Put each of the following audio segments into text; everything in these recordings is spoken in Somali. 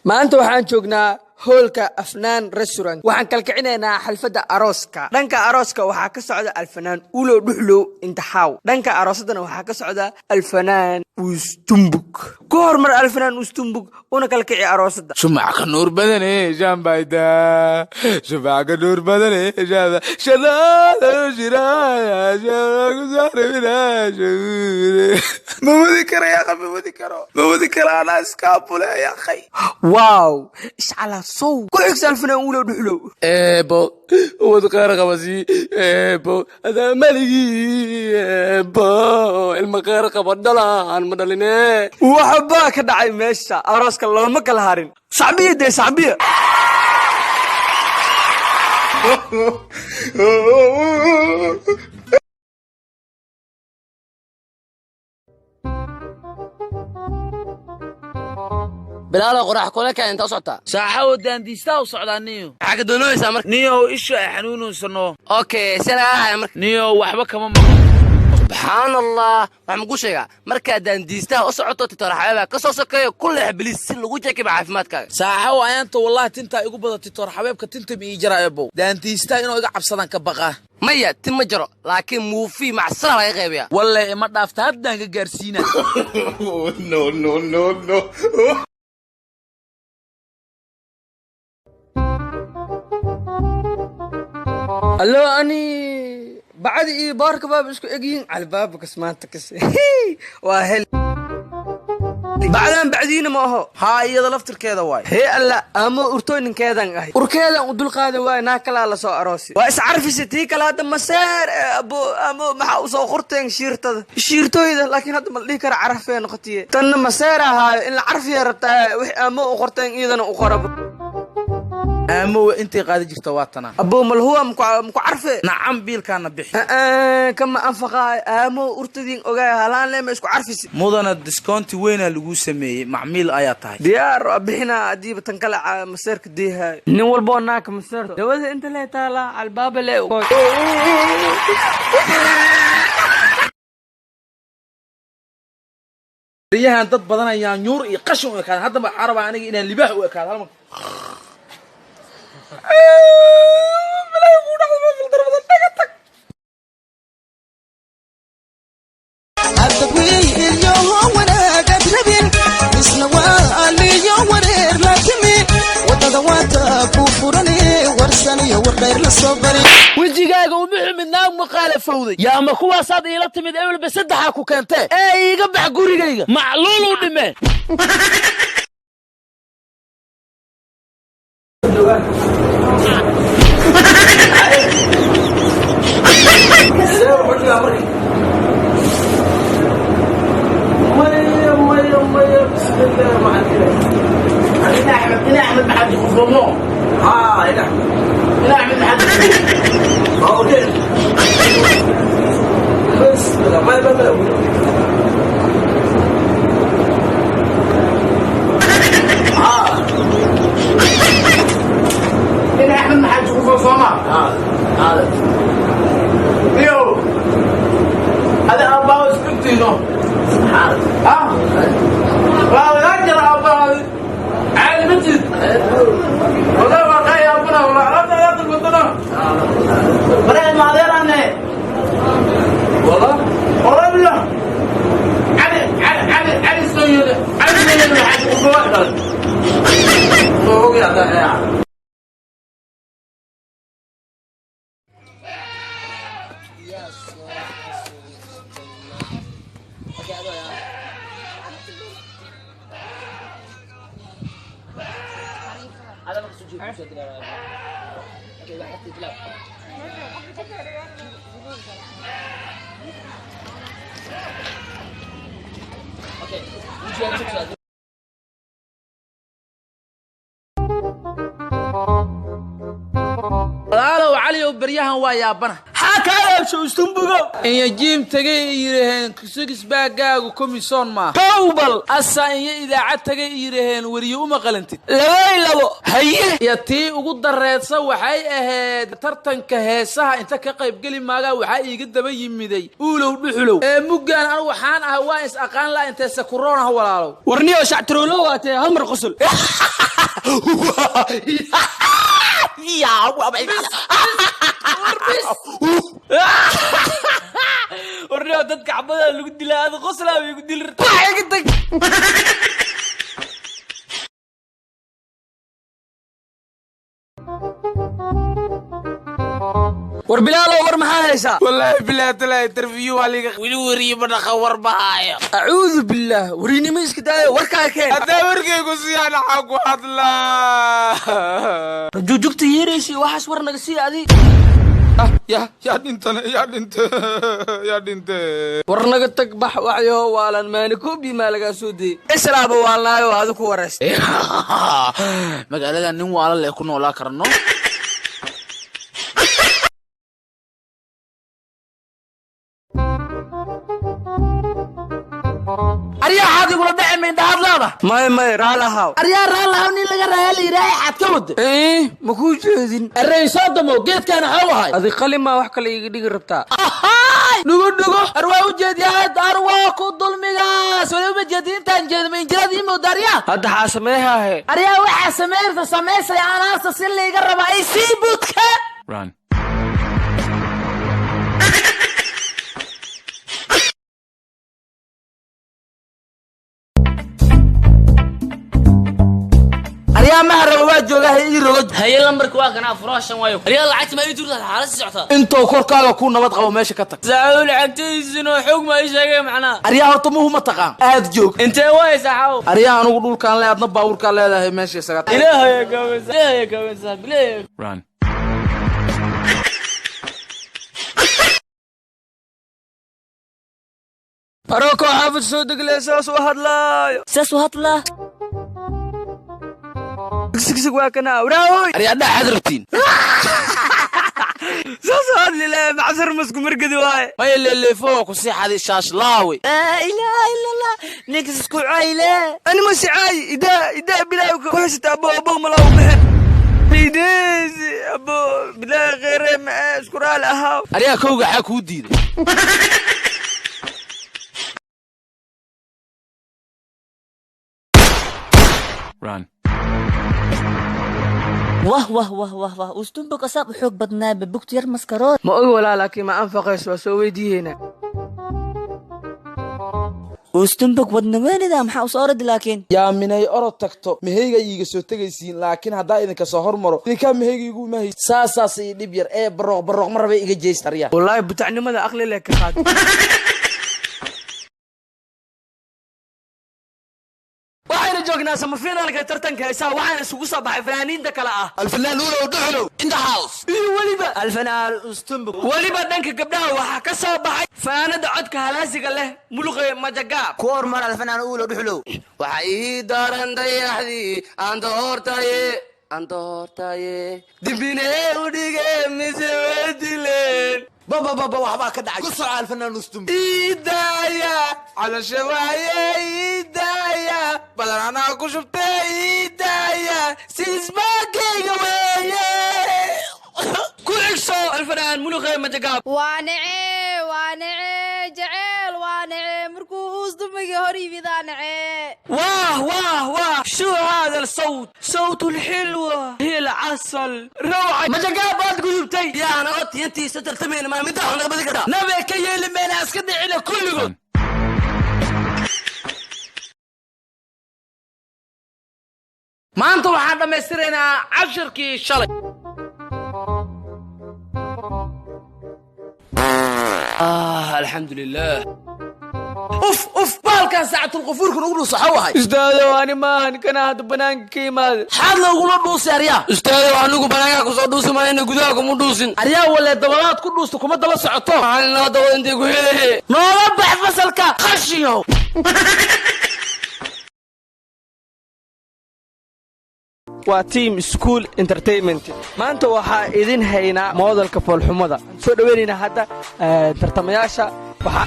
maanta waxaan joognaa hoolka Afnaan restaurant waxaan kalkicinaynaa xalfada arooska dhanka arooska waxaa ka socda alfanaan ulo dhuxlo intaxaaw dhanka aroosadana waxaa ka socda alfanaan ustumbuk ku hormar alfanaan ustumbuk una kalkici aroosada shumaca nuur badane jambayda shumaca nuur badane jaba shalala jiraya jagu zarina mawadi kara ya qalbi mawadi kara ana iskaapule ya khay wow ishcala صو كويس الفنان أولو دحلو بو ودقار قبسي بو هذا ملقي بو المقار قبض دلان مدلني وحباك دعي ماشا أراسك الله ما كالهارين صعبية دي صعبية بلا قراح كلك انت صعتا ساحه ودان ديستا وصعدا نيو حاجه دونويسا مرك نيو ايش حنونو سنو اوكي سلا مرك نيو waxba kama سبحان الله waxaan ku sheegaa marka daan diista oo socoto titaraxaba ka soo sokeeyo kulli iblis si lagu jeekiyo caafimaadkaaga saaxo ayaanta wallahi tinta igu badatay titaraxabeebka tinta mi jiraaybo daan diista inuu iga cabsadan ka baqa maya tin ma jiro laakiin muufi macsara laga qeybiya wallahi ma dhaafta haddaan ka gaarsiina no الو اني بعد اي بارك باب اسكو اجين على بابك اسمانتك واهل بعدين ما هو ها iyada laftirkeeda waay هي الله اما urtooninkeedan ahay urkeedan u dulqaada waay naa kala la soo aroosi waa is carfisatay kala hada maseer abo ama waxa u soo qorteen shiirtooyda laakiin hada ma dhigi kara carafeen noqotay tan maseer ahaa in la carfiyo rabtaa wix ama u qorteen iyadana u qorabo أمو أنت قاعد جبت واتنا أبو مال هو مكو عارفه نعم بيل كان بيح كما أنفقا أمو أرتدين أوجا هلان لما يسكو عارفه مودنا الديسكونت وين اللي جو سمي معميل آياتها ديار بحنا أديب تنقلع مسيرك ديها نول بوناك مسير دوز أنت لا تلا على الباب لا ريها أنت بدنا يا نور يقشون كان هذا بعرب عني إن اللي بيح وكذا هذا بلا يقول هذا في الضرب الدقتك التقوي اليوم وانا قد نبين اسلوا اليوم ورير لكمي وتدوات كفرني ورسني وغير للصبري وجيغاغا ومحمد ناق مقاله فوضي يا ما كوا صاد الى تمد اول بسدخا ku keentay ee iga bax gurigayga macluul u dhimay إلى أحمد محمد خفرمو إلى أحمد محمد بس ما يبقى إلى أحمد محمد خفرمو هذا يو هذا أباوس كنتينو سبحان والله يجرى أباوس عالي مجد والله ما خير أبونا والله لا تقول بطنا بريد ما غير عنه والله بالله علي السيدة علي السيدة حاجة أخوة هو كده هذا مقصود جيب اوكي واحد تلعب اوكي وجي walaalow cali oo baryahan waa yaabana حاك kaaleebsho istumbugo iyo jiim tagay yiraheen six baagaagu komisoon ma towbal asa iyo idaacad tagay yiraheen wariyo uma qalantid labo haye iyo tii ugu dareedsa waxay ahayd tartanka heesaha inta ka qayb gali maaga waxa iiga daba yimiday uulow dhuxulow muggaan aan waxaan ah waa is aqaan la inta sakuroon ah walaalow warniyo shactiroolo waatee hal mar qosol يا ورنيو ددك عبدا لو ديلا هذا قصلا ويقول ديل قدك war bilaalo war maxaa haysaa wallahi bilaah talaa interview waliga wili wariye badhaqa war bahaya acuudu billah warinimo iska daayo warkaa keen haddaa warkaygu siyaan waxaa ku hadlaa jujugta yeeraysi waxaas war naga sii adi yaa dhinte war naga tag bax waxyo waalan maani koobi maa lagaa soo dayey islaaba waalnaayo adu ku waraysta magaalada nin waala leh ku noolaa karno aryaa xaadi kula dhaci mayn dhahadlaada may raalahaw aryaa raalahaw nin laga raaya ilaahay xad ka wada ma kuu jeedin arreysoo damo geedkaana xaw ahay adi qalima wax kale iga dhigi rabtaa dhugo arwaa u jeediyahay arwaa ku dulmigaas wali uma jeedi intaan jeedo ma injiraad ii mooda aryaa hadda xaa sameeyhaahe aryaa waxaa sameyrta samaysay anaasta si layga rabaa ay sii budka aryaa ma haraba waa joogaa ii rogo haye lambarka waa kana furaashan waayo ariga lacagta ma ii turtaa xaalad socota intoo korkaaga ku nabad qabo meesha ka tag saacadu lacagtaysiino xoog ma ii sheegay macnaa aryaa horta muhu ma taqaan aad joog intee way saxaw aryaa anugu dhulkaan le adna baawurkaan leedahay meesha isaga tag ilaahay gaawaysa bilaay aroko xaafid soo degle saas u hadlaayo sig waa kana waraawoy aryaa dhaxad rabtiin saas u hadli leh macsar masku margadi waaye maya leeleefo ku sii xadi shaash laawe ilaaha illa allah ninkas isku cayle ani ma sicaayi idaa bilaaw ku haysata abo malaw bixin fideesi abo bilaa khayre ma isku raali ahaa aryaa kowga xaa kuu diiday wah ustunbog asaab u xoog badnaaba bugtu yar maskarood ma og walaa laakiin ma anfaqayso waa soo weydiiyeena ustunbog wadnaweynida maxaa u soo oradi laakiin yaa minay orod tagto meheyga iiga soo tegaysiin laakiin haddaa idinka soo hormaro idinkaa meheyga igu imahay saasaas ii dhib yar ee barooq ma rabay iga jeyst aryaa wallaahi butacnimada aqli leh ka qaad waxayna joognaa samafinaalka tartanka heesaha waxaana isugu soo baxay fanaaniinta kale ah alfanaan uulow dhuxulow in the house iyo weliba alfanaan ustunbog weliba dhanka gabdhaha waxaa ka soo baxay fanaanada codka halaasiga leh muluqe majagaab ku hormar alfanaan uulow dhuxulow waxa ii daran dayaxdii aan doortaye dibinee u dhige mise wadileen baba waxbaa ka dhacay ku soco alfanaan ustunbog idaaya calashawaaye idaaya badan anaa ku shubtay idaaya siisbaakayga weeye ku xigso alfanaan muluqe majagaab waa nece jeceel waa nece markuu uusdumigi hor yimidaa nece واه شو هذا الصوت صوت الحلوة هي العسل روعة مجاقاب أنت قلبتي يا أنا قلت ينتي ستلتمين ما مدح أنا بدي كده نبي كي يلمين أسكدي على كله maanta waxaan dhammaystiraynaa casharkii shalay alxamdulilah uf baalkan saacatul qufuurkan ugu dhuusa xaw ahay استاذ أنا ما كان هذا بنان كيما xaad loogula dhuusay aryaa ustaado anigu banaanka ku soo dhuusi maayna gudaha kuma dhuusin aryaa wale dabalaad ku dhuusta kuma daba socoto waxaan noo dawo intay ku hele noola bax fasalka khashiyo waa team school entertainment maanta waxaa idin haynaa moodalka foolxumada soo dhaweynaynaa hadda tartamayaasha waxaa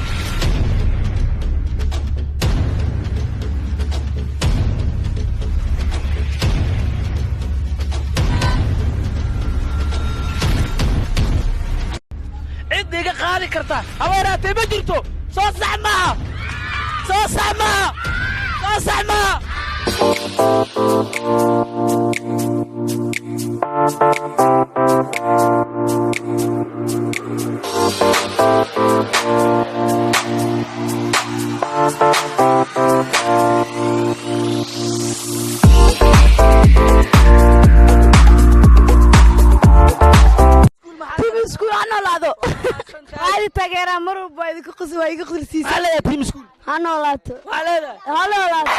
cid iga qaadi karta haweeraatee ma jirto soo sax maaha soo sax maaha soo sax maaha عادي تاgeeraa mar walba idinku qos waa iga qirsiis على team school ha noolaato على ha noolaato